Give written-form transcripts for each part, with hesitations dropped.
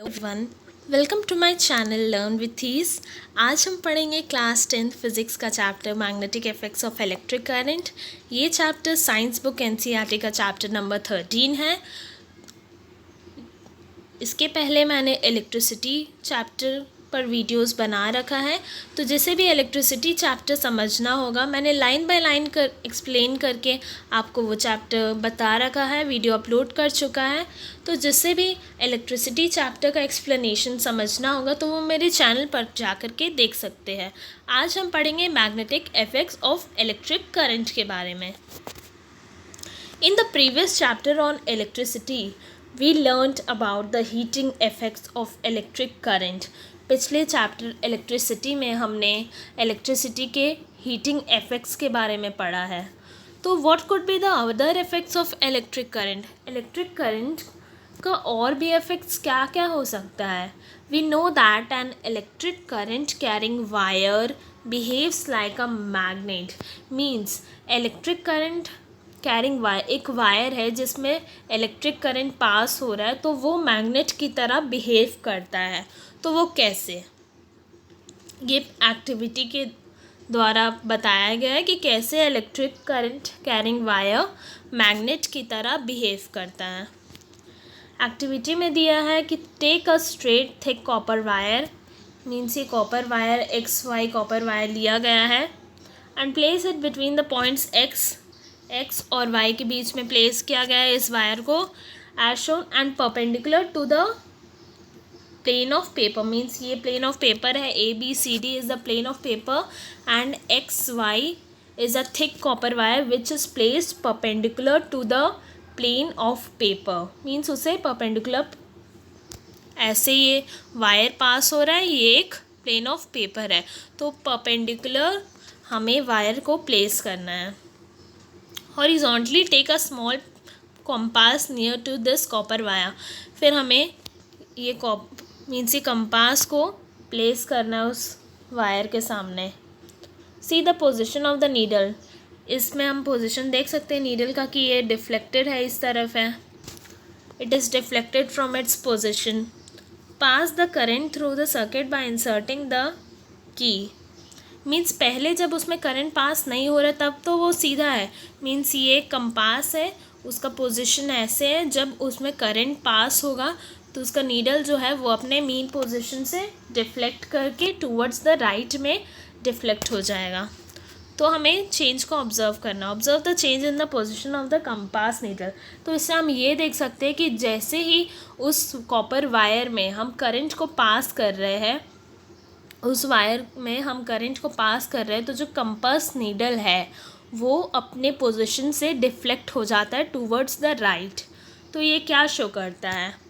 One welcome to my channel learn with ease. आज हम पढ़ेंगे क्लास 10th फिज़िक्स का chapter magnetic effects of electric current. ये chapter science book NCERT का chapter number 13 है। इसके पहले मैंने इलेक्ट्रिसिटी चैप्टर पर वीडियोस बना रखा है, तो जिसे भी इलेक्ट्रिसिटी चैप्टर समझना होगा मैंने लाइन बाय लाइन कर एक्सप्लेन करके आपको वो चैप्टर बता रखा है, वीडियो अपलोड कर चुका है। तो जिससे भी इलेक्ट्रिसिटी चैप्टर का एक्सप्लेनेशन समझना होगा तो वो मेरे चैनल पर जा कर के देख सकते हैं। आज हम पढ़ेंगे magnetic effects of electric current के बारे में। In the previous chapter on electricity, we learnt about the heating effects of electric current. पिछले चैप्टर इलेक्ट्रिसिटी में हमने इलेक्ट्रिसिटी के हीटिंग इफ़ेक्ट्स के बारे में पढ़ा है। तो what could be the other effects of electric current? Electric current का और भी इफ़ेक्ट्स क्या क्या हो सकता है? We know that an electric current carrying wire behaves like a magnet. Means electric current carrying wire, एक वायर है जिसमें इलेक्ट्रिक करंट पास हो रहा है, तो वो मैग्नेट की तरह बिहेव करता है। तो वो कैसे? ये एक्टिविटी के द्वारा बताया गया है कि कैसे electric current carrying wire magnet की तरह बिहेव करता है। एक्टिविटी में दिया है कि take a straight thick copper wire, means ये copper wire X Y copper wire लिया गया है, and place it between the points X और वाई के बीच में प्लेस किया गया है इस वायर को, as shown, and perpendicular to the plane of paper. Means ये प्लेन ऑफ पेपर है, A B C D is the plane of paper, and X Y is a thick copper wire which is placed perpendicular to the plane of paper. Means उसे perpendicular ऐसे ये wire पास हो रहा है, ये एक plane of paper है, तो परपेंडिकुलर हमें वायर को प्लेस करना है। Horizontally take a small compass near to this copper wire. फिर हमें ये मीन्स ये कंपास को प्लेस करना है उस वायर के सामने। See the position of the needle. इसमें हम पोजिशन देख सकते हैं नीडल का कि ये डिफ्लेक्टेड है, इस तरफ है, it is deflected from its position. Pass the current through the circuit by inserting the key. Means पहले जब उसमें करंट पास नहीं हो रहा तब तो वो सीधा है, मीन्स ये कंपास है, उसका पोजीशन ऐसे है, जब उसमें करंट पास होगा तो उसका नीडल जो है वो अपने मीन पोजीशन से डिफ्लेक्ट करके टूवर्ड्स द राइट में डिफ्लेक्ट हो जाएगा। तो हमें चेंज को ऑब्जर्व करना, observe the change in the position of the compass needle. तो इससे हम ये देख सकते हैं कि जैसे ही उस कॉपर वायर में हम करंट को पास कर रहे हैं, उस वायर में हम करंट को पास कर रहे हैं, तो जो कंपास नीडल है वो अपने पोजीशन से डिफ्लेक्ट हो जाता है टूवर्ड्स द राइट। तो ये क्या शो करता है?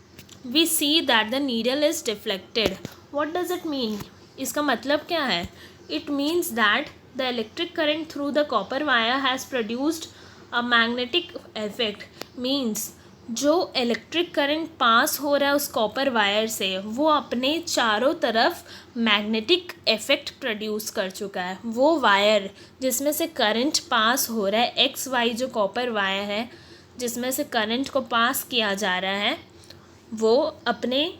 We see that the needle is deflected. What does it mean? इसका मतलब क्या है? It means that the electric current through the copper wire has produced a magnetic effect. Means जो इलेक्ट्रिक करंट पास हो रहा है उस कॉपर वायर से, वो अपने चारों तरफ मैग्नेटिक इफेक्ट प्रोड्यूस कर चुका है। वो वायर जिसमें से करंट पास हो रहा है, एक्स वाई जो कॉपर वायर है जिसमें से करंट को पास किया जा रहा है, वो अपने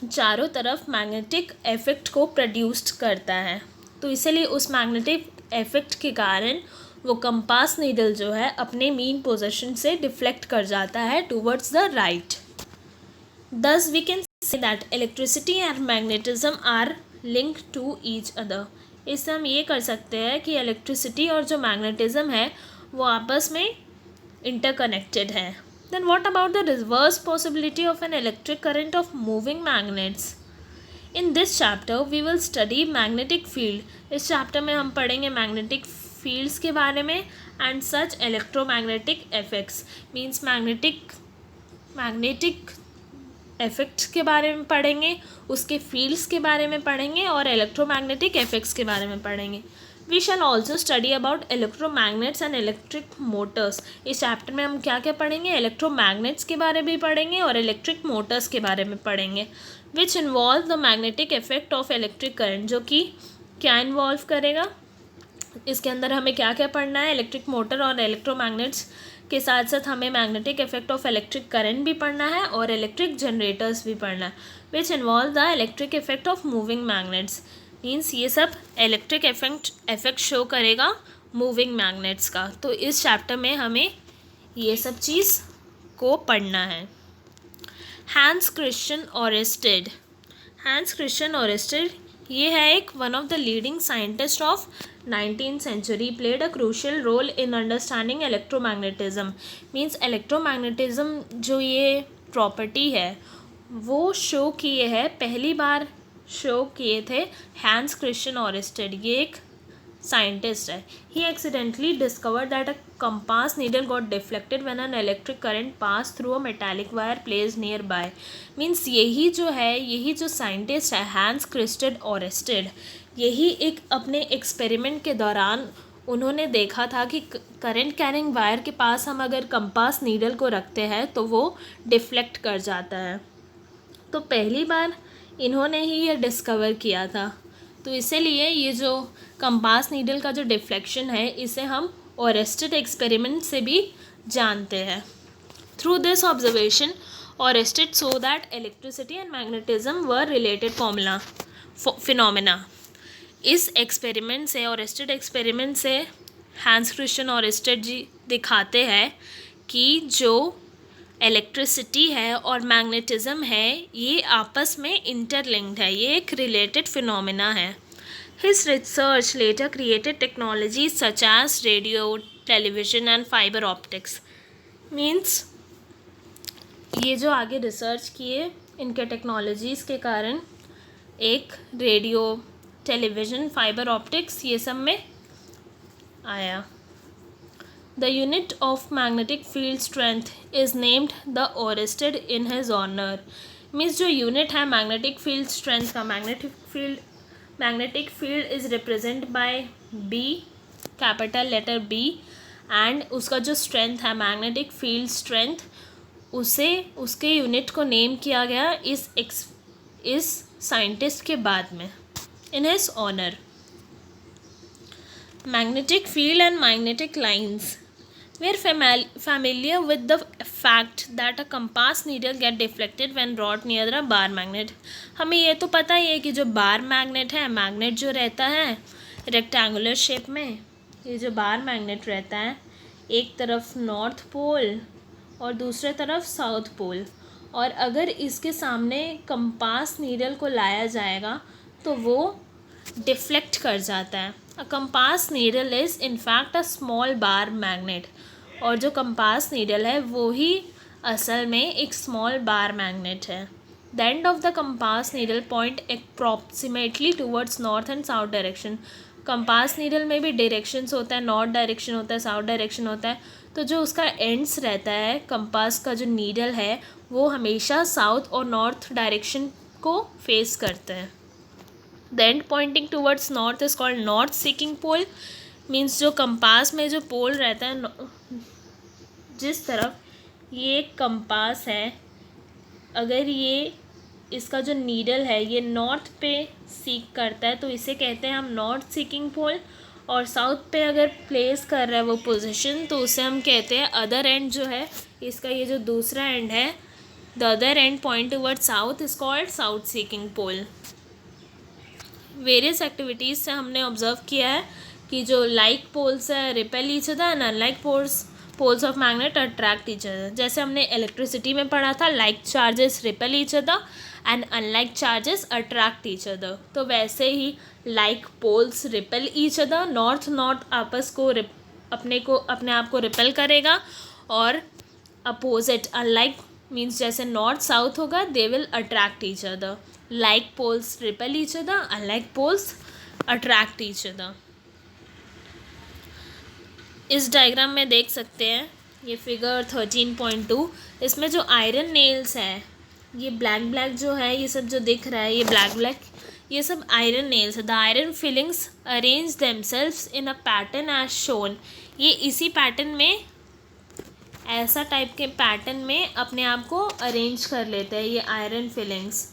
चारों तरफ मैग्नेटिक इफेक्ट को प्रोड्यूस करता है। तो इसलिए उस मैग्नेटिक इफेक्ट के कारण वो कंपास नीडल जो है अपने मीन पोजीशन से डिफ्लेक्ट कर जाता है towards the right. Thus we can say that electricity and magnetism are link to each other. इससे हम ये कर सकते हैं कि इलेक्ट्रिसिटी और जो मैग्नेटिज्म है वो आपस में इंटरकनेक्टेड है। Then what about the reverse possibility of an electric current of moving magnets? In this chapter we will study magnetic field. इस चैप्टर में हम पढ़ेंगे मैग्नेटिक फील्ड्स के बारे में and such electromagnetic effects. Means magnetic effects के बारे में पढ़ेंगे, उसके फील्ड्स के बारे में पढ़ेंगे और इलेक्ट्रोमैग्नेटिक इफेक्ट्स के बारे में पढ़ेंगे। We shall also study about electromagnets and electric motors. इस चैप्टर में हम क्या क्या पढ़ेंगे? इलेक्ट्रोमैग्नेट्स के बारे में पढ़ेंगे और इलेक्ट्रिक मोटर्स के बारे में पढ़ेंगे, which involve the magnetic effect of electric current. जो कि क्या इन्वॉल्व करेगा? इसके अंदर हमें क्या क्या पढ़ना है? इलेक्ट्रिक मोटर और इलेक्ट्रोमैग्नेट्स के साथ साथ हमें magnetic effect of electric current भी पढ़ना है और इलेक्ट्रिक जनरेटर्स भी पढ़ना है, which involve the electric effect of moving magnets. Means ये सब इलेक्ट्रिक इफेक्ट शो करेगा मूविंग मैग्नेट्स का। तो इस चैप्टर में हमें ये सब चीज़ को पढ़ना है। Hans Christian Oersted. Hans Christian Oersted ये है एक one of the leading scientist of 19th century, played a crucial role in understanding electromagnetism। Means electromagnetism जो ये प्रॉपर्टी है वो शो किए है, पहली बार शो किए थे हैंस क्रिश्चियन ओरेस्टेड। ये एक साइंटिस्ट है। He accidentally discovered that a compass needle got deflected when an electric current pass through a metallic wire placed nearby. Means यही जो साइंटिस्ट है हैंस क्रिश्चियन ओरेस्टेड, यही एक अपने एक्सपेरिमेंट के दौरान उन्होंने देखा था कि करंट कैरिंग वायर के पास हम अगर कंपास नीडल को रखते हैं तो वो डिफ्लेक्ट कर जाता है। तो पहली बार इन्होंने ही ये डिस्कवर किया था। तो इसीलिए ये जो कंपास नीडल का जो डिफ्लेक्शन है इसे हम ओरेस्टेड एक्सपेरिमेंट से भी जानते हैं। Through this observation Oersted so that electricity and magnetism were related phenomena. इस एक्सपेरिमेंट से, ओरेस्टेड एक्सपेरिमेंट से हैंस क्रिश्चियन ओरेस्टेड जी दिखाते हैं कि जो इलेक्ट्रिसिटी है और मैग्नेटिज्म है ये आपस में इंटरलिंक्ड है, ये एक रिलेटेड फिनोमेना है। His research later created technology such as radio, television and fibre optics. Means ये जो आगे रिसर्च किए इनके टेक्नोलॉजीज़ के कारण एक रेडियो, टेलीविज़न, फाइबर ऑप्टिक्स ये सब में आया। The unit of magnetic field strength is named the Oersted in his honour. Means जो यूनिट है मैग्नेटिक फील्ड स्ट्रेंथ का, magnetic field is represent by B, capital letter B, and उसका जो strength है मैग्नेटिक फील्ड स्ट्रेंथ, उसके unit को name किया गया इस साइंटिस्ट के बाद में, in his honor। Magnetic field and magnetic lines। We are familiar with the fact that a compass needle get deflected when brought near a bar magnet। हमें ये तो पता ही है कि जो बार मैग्नेट है, मैग्नेट जो रहता है रेक्टेंगुलर शेप में, ये जो बार मैग्नेट रहता है एक तरफ नॉर्थ पोल और दूसरे तरफ साउथ पोल, और अगर इसके सामने कंपास नीडल को लाया जाएगा तो वो डिफ्लेक्ट कर जाता है। अ compass needle is in fact a small bar magnet. और जो कंपास नीडल है वो ही असल में एक स्मॉल बार मैग्नेट है। The end of the compass needle point approximately towards north and south direction. Compass needle में भी डायरेक्शंस होता है, नॉर्थ डायरेक्शन होता है, साउथ डायरेक्शन होता है। तो जो उसका एंड्स रहता है, कंपास का जो नीडल है वो हमेशा साउथ और नॉर्थ डायरेक्शन को फेस करते हैं। The end pointing towards north is called north seeking pole. Means जो कंपास में जो पोल रहता है, जिस तरफ ये कंपास है, अगर ये इसका जो नीडल है ये नॉर्थ पे सीक करता है तो इसे कहते हैं हम नॉर्थ सीकिंग पोल, और साउथ पे अगर प्लेस कर रहा है वो पोजीशन तो उसे हम कहते हैं अदर एंड जो है इसका, ये जो दूसरा एंड है, the other end point toward south is called south seeking pole. Various activities से हमने ऑब्जर्व किया है कि जो लाइक पोल्स है repel each other and unlike poles of magnet attract each other. जैसे हमने इलेक्ट्रिसिटी में पढ़ा था, like charges repel each other and unlike charges attract each other. तो वैसे ही like poles repel each other, north आपस को अपने आप को रिपेल करेगा, और अपोजिट अनलाइक मीन्स जैसे नॉर्थ साउथ होगा, they will attract each other. Like poles repel each other, unlike poles attract each other. इस डायग्राम में देख सकते हैं, ये फिगर 13.2, इसमें जो आयरन नेल्स है, ये ब्लैक जो है, ये सब जो दिख रहा है ये ब्लैक, ये सब आयरन नेल्स है। The iron filings arrange themselves in a pattern as shown. ये इसी पैटर्न में, ऐसा टाइप के पैटर्न में अपने आप को अरेंज कर लेते हैं ये iron filings.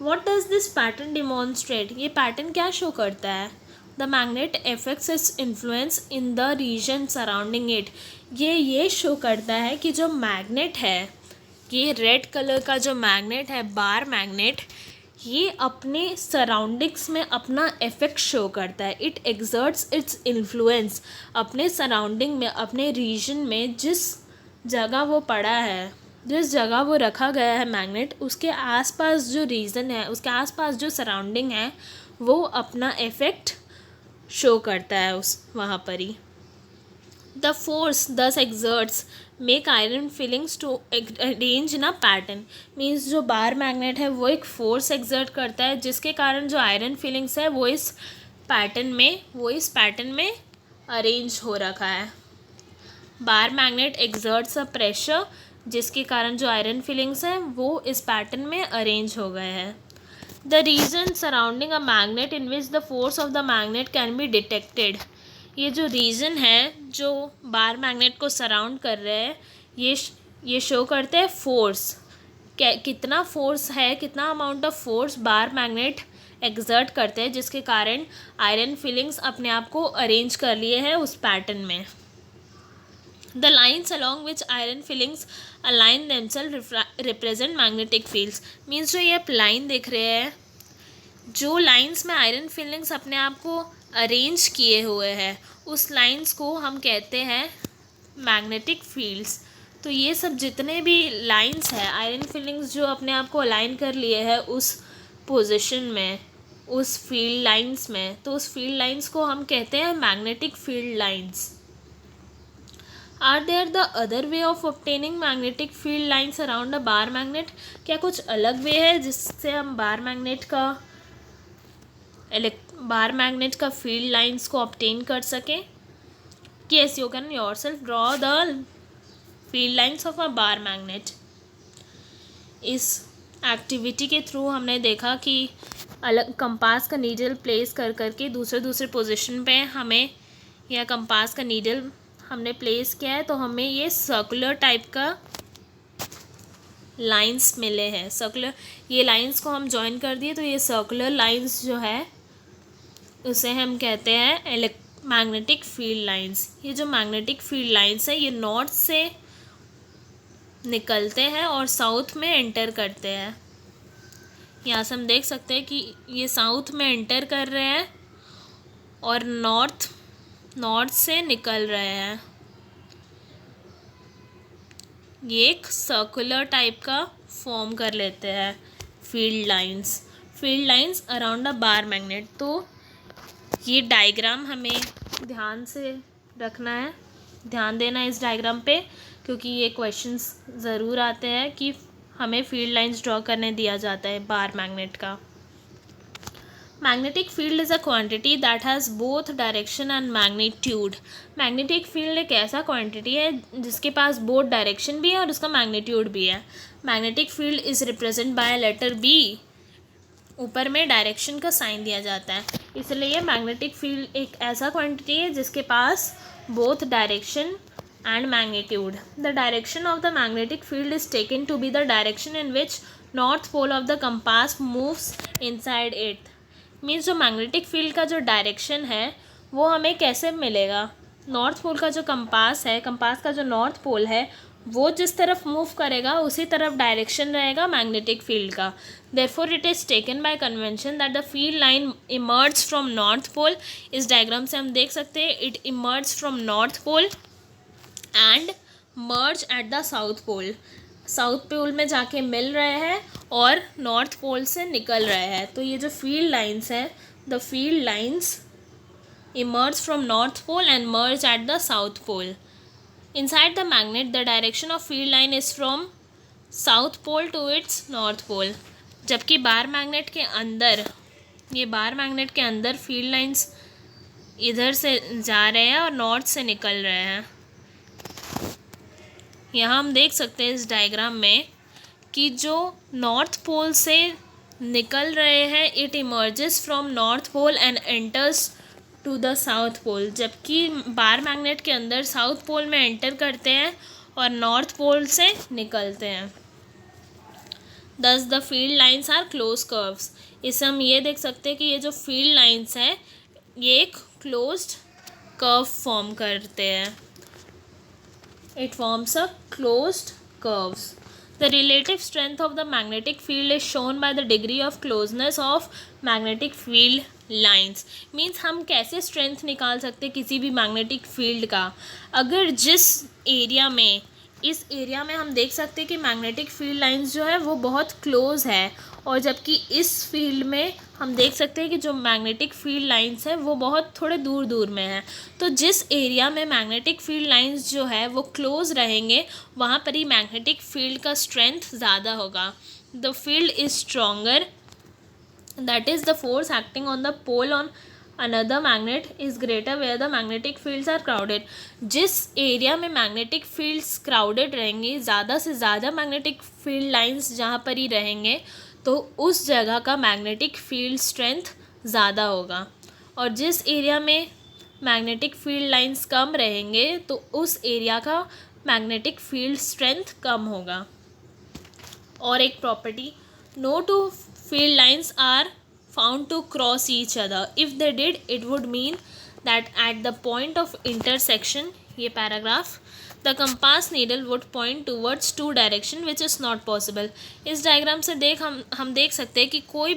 What does this pattern demonstrate? ये पैटर्न क्या शो करता है? The magnet affects its influence in the region surrounding it. ये शो करता है कि जो मैग्नेट है ये रेड कलर का जो मैग्नेट है, बार मैग्नेट, ये अपने सराउंडिंग्स में अपना इफ़ेक्ट शो करता है। इट एक्सर्ट्स इट्स इन्फ्लुएंस अपने सराउंडिंग में, अपने रीजन में, जिस जगह वो पड़ा है, जिस जगह वो रखा गया है मैग्नेट, उसके आसपास जो रीजन है, उसके आसपास जो सराउंडिंग है, वो अपना इफ़ेक्ट शो करता है उस वहाँ पर ही। The force thus exerts make iron fillings to arrange in a pattern। Means जो बार मैग्नेट है वो एक फोर्स एक्सर्ट करता है, जिसके कारण जो आयरन फिलिंग्स है वो इस पैटर्न में अरेंज हो रखा है। Bar magnet exerts a pressure, जिसके कारण जो आयरन फिलिंग्स हैं वो इस पैटर्न में अरेंज हो गए हैं। The region surrounding a magnet in which the force of the magnet can be detected. ये जो रीजन है जो बार मैग्नेट को सराउंड कर रहे हैं, ये शो करते हैं फोर्स, कितना फोर्स है, कितना amount of force bar magnet exert करते हैं, जिसके कारण आयरन फिलिंग्स अपने आप को अरेंज कर लिए हैं उस पैटर्न में। The lines along which iron filings align themself represent magnetic fields. Means जो ये आप लाइन देख रहे हैं, जो लाइंस में आयरन फिलिंग्स अपने आप को अरेंज किए हुए हैं, उस लाइंस को हम कहते हैं मैग्नेटिक फील्ड्स। तो ये सब जितने भी लाइंस हैं, आयरन फिलिंग्स जो अपने आप को अलाइन कर लिए हैं उस पोजीशन में, उस फील्ड लाइंस में, तो उस फील्ड लाइंस को हम कहते हैं magnetic field lines. Are there the other way of obtaining magnetic field lines around a bar magnet. क्या कुछ अलग वे है जिससे हम बार मैग्नेट का फील्ड लाइंस को ऑब्टेन कर सकें? Yes, you can yourself draw the field lines of a bar magnet। इस एक्टिविटी के थ्रू हमने देखा कि अलग कंपास का नीडल प्लेस कर करके दूसरे पोजीशन पे हमें, या कंपास का नीडल हमने प्लेस किया है तो हमें ये सर्कुलर टाइप का लाइंस मिले हैं। सर्कुलर, ये लाइंस को हम जॉइन कर दिए तो ये सर्कुलर लाइंस जो है उसे हम कहते हैं मैग्नेटिक फील्ड लाइंस। ये जो मैग्नेटिक फील्ड लाइंस है ये नॉर्थ से निकलते हैं और साउथ में एंटर करते हैं। यहाँ से हम देख सकते हैं कि ये साउथ में एंटर कर रहे हैं और नॉर्थ से निकल रहे हैं। ये एक सर्कुलर टाइप का फॉर्म कर लेते हैं field lines around a bar magnet. तो ये डायग्राम हमें ध्यान से रखना है, ध्यान देना है इस डायग्राम पे, क्योंकि ये क्वेश्चंस ज़रूर आते हैं कि हमें फील्ड लाइंस ड्रॉ करने दिया जाता है बार मैग्नेट का। Magnetic field is a quantity that has both direction and magnitude. Magnetic field एक ऐसा क्वांटिटी है जिसके पास बोथ डायरेक्शन भी है और उसका मैग्नीट्यूड भी है। Magnetic field is represent by letter B. ऊपर में डायरेक्शन का साइन दिया जाता है, इसलिए मैग्नेटिक फील्ड एक ऐसा क्वांटिटी है जिसके पास both direction and magnitude. The direction of the magnetic field is taken to be the direction in which north pole of the compass moves inside it. Means जो मैग्नेटिक फील्ड का जो direction है वो हमें कैसे मिलेगा? नॉर्थ पोल का जो कंपास है, कंपास का जो नॉर्थ पोल है, वो जिस तरफ मूव करेगा उसी तरफ डायरेक्शन रहेगा मैग्नेटिक फील्ड का। Therefore it is taken by convention that the field line emerge from north pole. इस डायग्राम से हम देख सकते हैं it emerge from north pole and merge at the south pole. South pole में जाके मिल रहे हैं और नॉर्थ पोल से निकल रहे हैं। तो ये जो फील्ड लाइंस है, the field lines emerge from north pole and merge at the south pole. Inside the magnet, the direction of field line is from south pole to its north pole। जबकि bar magnet के अंदर, ये bar magnet के अंदर field lines इधर से जा रहे हैं और नॉर्थ से निकल रहे हैं। यहाँ हम देख सकते हैं इस डायग्राम में कि जो नॉर्थ पोल से निकल रहे हैं, it emerges from north pole and enters to the south pole. जबकि बार मैग्नेट के अंदर साउथ पोल में एंटर करते हैं और नॉर्थ पोल से निकलते हैं। Thus the field lines are close curves. इससे हम ये देख सकते हैं कि ये जो फील्ड लाइंस हैं ये एक क्लोज्ड कर्व फॉर्म करते हैं। It forms a closed curves. The relative strength of the magnetic field is shown by the degree of closeness of magnetic field lines. Means हम कैसे स्ट्रेंथ निकाल सकते किसी भी मैग्नेटिक फील्ड का, अगर जिस एरिया में, इस एरिया में हम देख सकते हैं कि मैग्नेटिक फील्ड लाइंस जो है वो बहुत क्लोज है, और जबकि इस फील्ड में हम देख सकते हैं कि जो मैग्नेटिक फील्ड लाइंस है वो बहुत थोड़े दूर दूर में है. तो जिस एरिया में मैग्नेटिक फील्ड लाइंस जो है वो क्लोज रहेंगे वहाँ पर ही मैग्नेटिक फील्ड का स्ट्रेंथ ज़्यादा होगा. The field is stronger, that is the force acting on the pole on another magnet is greater where the magnetic fields are crowded. जिस एरिया में मैग्नेटिक फील्ड्स क्राउडेड रहेंगे, ज़्यादा से ज़्यादा मैग्नेटिक फील्ड लाइंस जहाँ पर ही रहेंगे तो उस जगह का मैग्नेटिक फील्ड स्ट्रेंथ ज़्यादा होगा, और जिस एरिया में मैग्नेटिक फील्ड लाइंस कम रहेंगे तो उस एरिया का मैग्नेटिक फील्ड स्ट्रेंथ कम होगा. और एक property, no two field lines are found to cross each other. If they did, it would mean that at the point of intersection, ये paragraph, the compass needle would point towards two direction which is not possible. इस diagram से हम देख सकते हैं कि कोई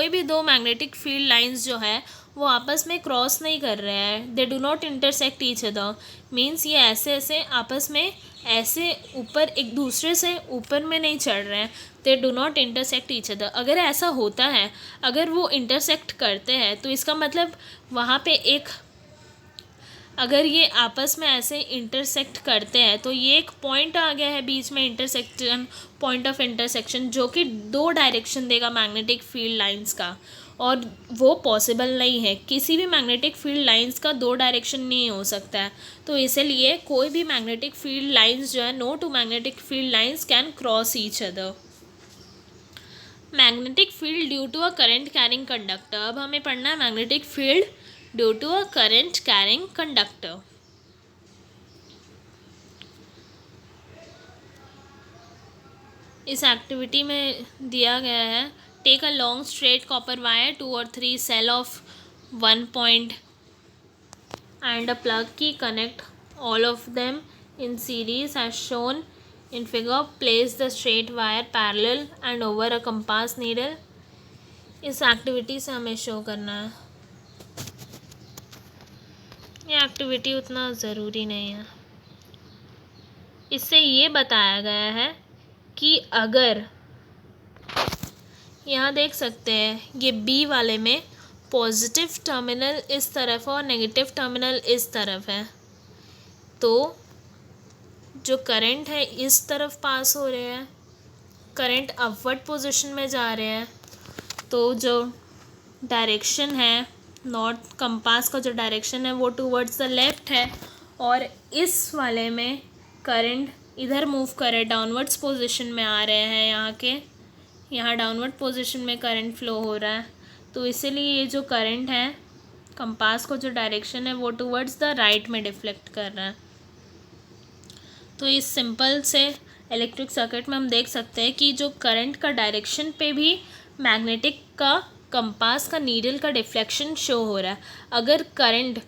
भी दो मैग्नेटिक फील्ड लाइंस जो है वो आपस में क्रॉस नहीं कर रहे हैं. They do not intersect each other. Means ये ऐसे आपस में ऐसे ऊपर एक दूसरे से ऊपर में नहीं चढ़ रहे हैं. They do not intersect each other. अगर ऐसा होता है, अगर वो इंटरसेक्ट करते हैं तो इसका मतलब वहाँ पे अगर ये आपस में ऐसे इंटरसेक्ट करते हैं तो ये एक पॉइंट आ गया है बीच में, इंटरसेक्शन, पॉइंट ऑफ इंटरसेक्शन, जो कि दो डायरेक्शन देगा मैग्नेटिक फील्ड लाइंस का, और वो पॉसिबल नहीं है. किसी भी मैग्नेटिक फील्ड लाइंस का दो डायरेक्शन नहीं हो सकता है. तो इसलिए कोई भी मैग्नेटिक फील्ड लाइंस जो है, no two magnetic field lines can cross each other. Magnetic field due to a current carrying conductor. अब हमें पढ़ना है magnetic field due to a current carrying conductor. इस एक्टिविटी में दिया गया है, take a long straight copper wire, 2 or 3 cell of 1 point and a plug key, connect all of them in series as shown in figure. Place the straight wire parallel and over a compass needle. इस activity से हमें show करना है. ये activity उतना ज़रूरी नहीं है. इससे ये बताया गया है कि अगर यहाँ देख सकते हैं ये बी वाले में पॉजिटिव टर्मिनल इस तरफ और नेगेटिव टर्मिनल इस तरफ है, तो जो करंट है इस तरफ पास हो रहे हैं, करंट अपवर्ड पोजीशन में जा रहे हैं, तो जो डायरेक्शन है नॉर्थ कंपास का जो डायरेक्शन है वो टूवर्ड्स द लेफ्ट है, और इस वाले में करंट इधर मूव कर रहे, डाउनवर्ड्स पोजीशन में आ रहे हैं, यहाँ डाउनवर्ड पोजीशन में करंट फ्लो हो रहा है. तो इसीलिए ये जो करंट है कंपास को जो डायरेक्शन है वो टूवर्ड्स द राइट में डिफ्लेक्ट कर रहा है. तो इस सिंपल से इलेक्ट्रिक सर्किट में हम देख सकते हैं कि जो करंट का डायरेक्शन पे भी मैग्नेटिक का कंपास का नीडल का डिफ्लेक्शन शो हो रहा है. अगर current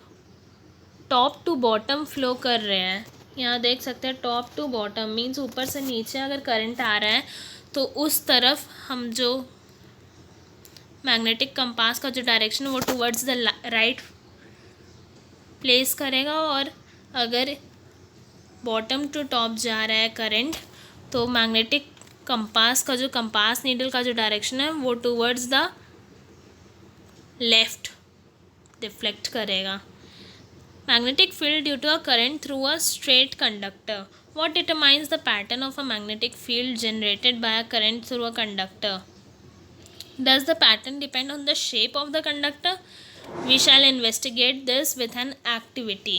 top to bottom flow कर रहे हैं, यहाँ देख सकते हैं टॉप टू बॉटम मीन्स ऊपर से नीचे अगर करंट आ रहा है तो उस तरफ हम जो मैग्नेटिक कंपास का जो डायरेक्शन है वो टूवर्ड्स द राइट प्लेस करेगा, और अगर बॉटम टू टॉप जा रहा है करंट तो मैग्नेटिक कंपास का जो कंपास नीडल का जो डायरेक्शन है वो टूवर्ड्स द लेफ्ट डिफ्लेक्ट करेगा. Magnetic field due to a current through a straight conductor. What determines the pattern of a magnetic field generated by a current through a conductor? Does the pattern depend on the shape of the conductor? We shall investigate this with an activity.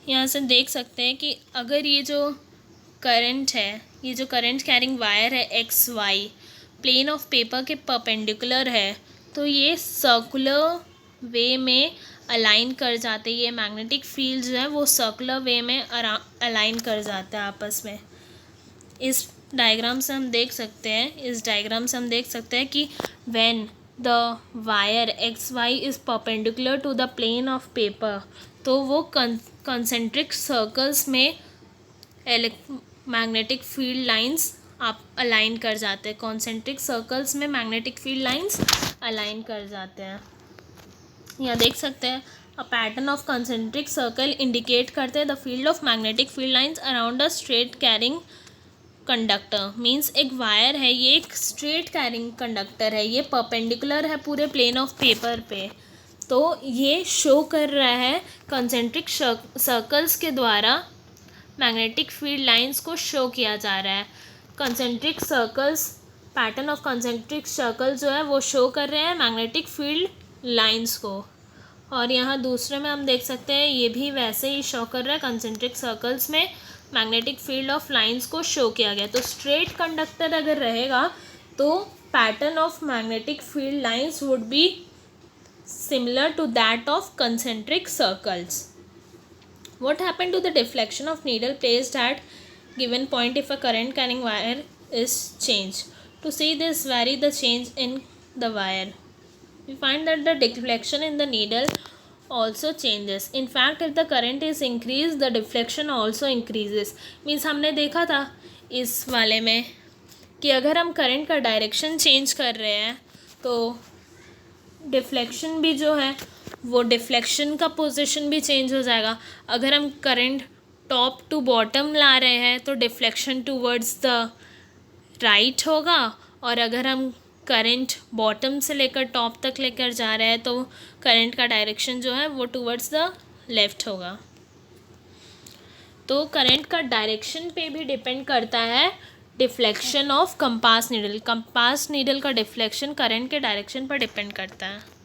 यहाँ से देख सकते हैं कि अगर ये जो current है, ये जो करंट कैरिंग वायर है X Y plane of paper के परपेंडिकुलर है, तो ये सर्कुलर वे में अलाइन कर जाते हैं. ये मैग्नेटिक फील्ड जो है वो सर्कुलर वे में अलाइन कर जाता है आपस में. इस डायग्राम से हम देख सकते हैं कि when the wire X Y is perpendicular to the plane of paper, तो तो वो कंसेंट्रिक सर्कल्स में मैग्नेटिक फील्ड लाइंस आप अलाइन कर जाते हैं, कॉन्सेंट्रिक सर्कल्स में मैग्नेटिक फील्ड लाइंस अलाइन कर जाते हैं। यहाँ देख सकते हैं a pattern of concentric circle indicate करते हैं the field of magnetic field lines around a straight carrying conductor. Means एक वायर है, ये एक स्ट्रेट कैरिंग कंडक्टर है, ये परपेंडिकुलर है पूरे प्लेन ऑफ पेपर पे, तो ये शो कर रहा है कंसेंट्रिक सर्कल्स के द्वारा मैग्नेटिक फील्ड लाइंस को शो किया जा रहा है। Concentric circles, pattern of concentric circle जो है वो शो कर रहे हैं मैग्नेटिक फील्ड लाइंस को। और यहाँ दूसरे में हम देख सकते हैं ये भी वैसे ही शो कर रहा है, कंसेंट्रिक सर्कल्स में मैग्नेटिक फील्ड ऑफ लाइंस को शो किया गया। तो स्ट्रेट कंडक्टर अगर रहेगा तो pattern of magnetic field lines would be similar to that of concentric circles. What happened to the deflection of needle placed at given point if a current carrying wire is changed? To see this, vary the change in the wire. We find that the deflection in the needle also changes. In fact, if the current is increased, the deflection also increases. Means हमने देखा था इस वाले में कि अगर हम current का डायरेक्शन चेंज कर रहे हैं तो डिफ्लेक्शन भी जो है वो डिफ्लेक्शन का पोजीशन भी चेंज हो जाएगा। अगर हम करंट टॉप टू बॉटम ला रहे हैं तो डिफ्लेक्शन टूवर्ड्स द राइट होगा, और अगर हम करंट बॉटम से लेकर टॉप तक लेकर जा रहे हैं तो करंट का डायरेक्शन जो है वो टूवर्ड्स द लेफ़्ट होगा। तो करंट का डायरेक्शन पे भी डिपेंड करता है deflection of compass needle. Compass needle का डिफ्लेक्शन करंट के डायरेक्शन पर डिपेंड करता है।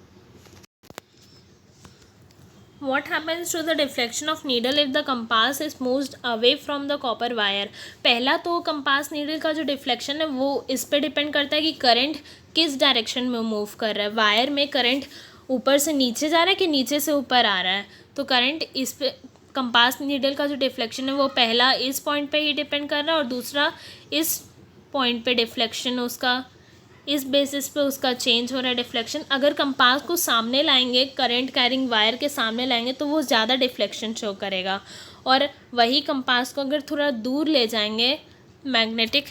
What happens to the deflection of needle if the compass is moved away from the copper wire? पहला तो कंपास नीडल का जो डिफ्लेक्शन है वो इस पे डिपेंड करता है कि करंट किस डायरेक्शन में मूव कर रहा है। वायर में करंट ऊपर से नीचे जा रहा है कि नीचे से ऊपर आ रहा है, तो करंट इस पे कंपास नीडल का जो डिफ्लेक्शन है वो पहला इस पॉइंट पे ही डिपेंड कर रहा है और दूसरा इस पॉइंट पे डिफ्लेक्शन उसका इस बेसिस पे उसका चेंज हो रहा है डिफ्लेक्शन। अगर कंपास को सामने लाएंगे, करंट कैरिंग वायर के सामने लाएंगे तो वो ज़्यादा डिफ्लेक्शन शो करेगा, और वही कंपास को अगर थोड़ा दूर ले जाएंगे मैग्नेटिक,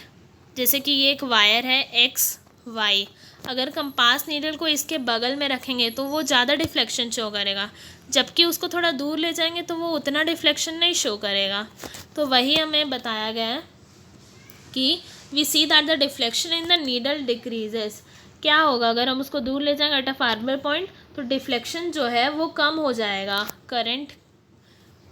जैसे कि ये एक वायर है एक्स वाई, अगर कंपास नीडल को इसके बगल में रखेंगे तो वो ज़्यादा डिफ्लेक्शन शो करेगा, जबकि उसको थोड़ा दूर ले जाएंगे तो वो उतना डिफ्लेक्शन नहीं शो करेगा। तो वही हमें बताया गया है कि we see that the deflection in the needle decreases. क्या होगा अगर हम उसको दूर ले जाएंगे एट अ फार्मर पॉइंट, तो डिफ्लेक्शन जो है वो कम हो जाएगा। करंट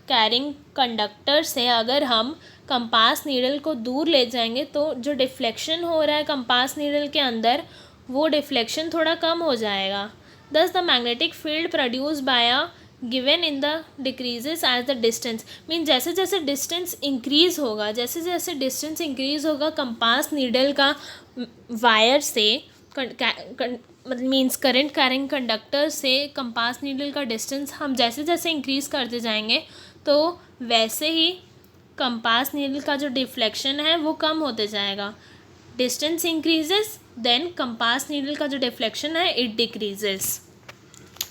कैरिंग कंडक्टर से अगर हम कंपास नीडल को दूर ले जाएंगे तो जो डिफ्लेक्शन हो रहा है कंपास नीडल के अंदर वो डिफ्लेक्शन थोड़ा कम हो जाएगा। Thus the magnetic field produce by a given in the decreases as the distance. Mean जैसे जैसे डिस्टेंस इंक्रीज़ होगा, जैसे जैसे डिस्टेंस इंक्रीज़ होगा कंपास नीडल का वायर से मीन्स करंट कैरिंग कंडक्टर से कंपास नीडल का डिस्टेंस हम जैसे जैसे इंक्रीज़ करते जाएंगे तो वैसे ही कंपास नीडल का जो डिफ्लेक्शन है वो कम होते जाएगा। Distance increases then compass needle का जो डिफ्लेक्शन है it decreases.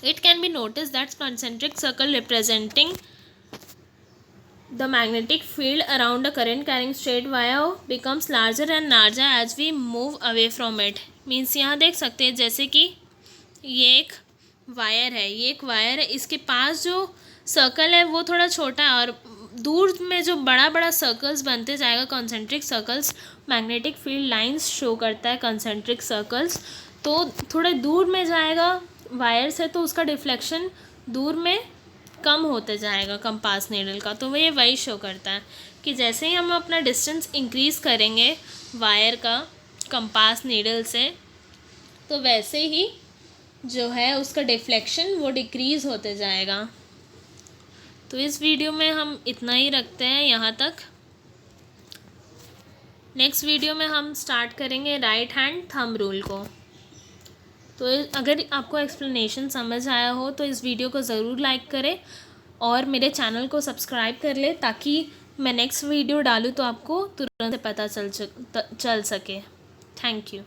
It can be noticed that concentric circle representing the magnetic field around a current carrying straight wire becomes larger and larger as we move away from it. Means यहाँ देख सकते हैं जैसे कि ये एक wire है, ये एक वायर है, इसके पास जो सर्कल है वो थोड़ा छोटा है और दूर में जो बड़ा बड़ा सर्कल्स बनते जाएगा concentric circles, magnetic field lines show करता है कॉन्सेंट्रिक सर्कल्स, तो थोड़ा दूर में जाएगा वायर से तो उसका डिफ्लेक्शन दूर में कम होते जाएगा कंपास नीडल का। तो ये वही शो करता है कि जैसे ही हम अपना डिस्टेंस इंक्रीज़ करेंगे वायर का कंपास नीडल से तो वैसे ही जो है उसका डिफ्लेक्शन वो डिक्रीज़ होते जाएगा। तो इस वीडियो में हम इतना ही रखते हैं यहाँ तक। नेक्स्ट वीडियो में हम स्टार्ट करेंगे राइट हैंड थंब रूल को। तो अगर आपको एक्सप्लेनेशन समझ आया हो तो इस वीडियो को ज़रूर लाइक करें और मेरे चैनल को सब्सक्राइब कर ले ताकि मैं नेक्स्ट वीडियो डालूँ तो आपको तुरंत पता चल सके। Thank you.